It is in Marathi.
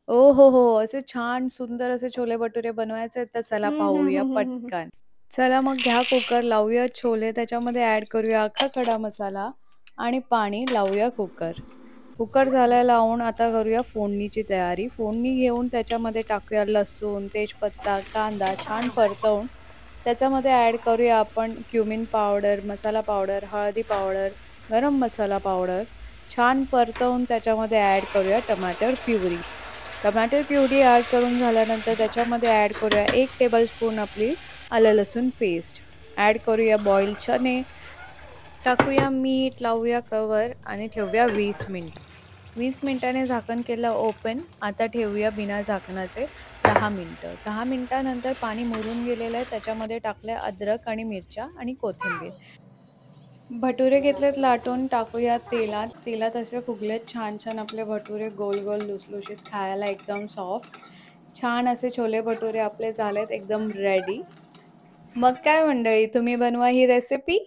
हो. असे छान सुंदर असे छोले भटुरे बनवायचे आहेत तर चला हं, हं, पाहूया हं, हं, हं, हं. पटकन. चला मग घ्या कुकर, लावूया छोले, त्याच्यामध्ये ॲड करूया अख्खा खडा मसाला आणि पाणी, लावूया कुकर. कुकर झाला लावून आता करूया फोडणीची तयारी. फोडणी घेऊन त्याच्यामध्ये टाकूया लसूण, तेजपत्ता, कांदा छान परतवून त्याच्यामध्ये ॲड करूया आपण क्युमिन पावडर, मसाला पावडर, हळदी पावडर, गरम मसाला पावडर. छान परतवून त्याच्यामध्ये ॲड करूया टमाटर प्युरी. टमाटर प्युरी ॲड करून झाल्यानंतर त्याच्यामध्ये ॲड करूया 1 टेबलस्पून आपली आलं लसूण पेस्ट. ॲड करूया बॉइल्ड चणे, टाकूया मीठ, लावूया कवर आणि ठेवूया 20 मिनिटं. 20 मिनिटांनी झाकण केलं ओपन. आता ठेवूया बिना झाकणाचे 10 मिनिटं. 10 मिनिटानंतर पाणी मुरून गेलेलं आहे. त्याच्यामध्ये टाकलंय अद्रक आणि मिरच्या आणि कोथिंबीर. भटुरे घेतलेत लाटून, टाकूया तेलात. तेलात असे फुगलेत छान-छान आपले भटुरे गोल-गोल, लुसलुशीत, खायला एकदम सॉफ्ट. छान असे छोले भटुरे आपले झालेत एकदम रेडी. मग काय मंडळी, तुम्ही बनवा ही रेसिपी.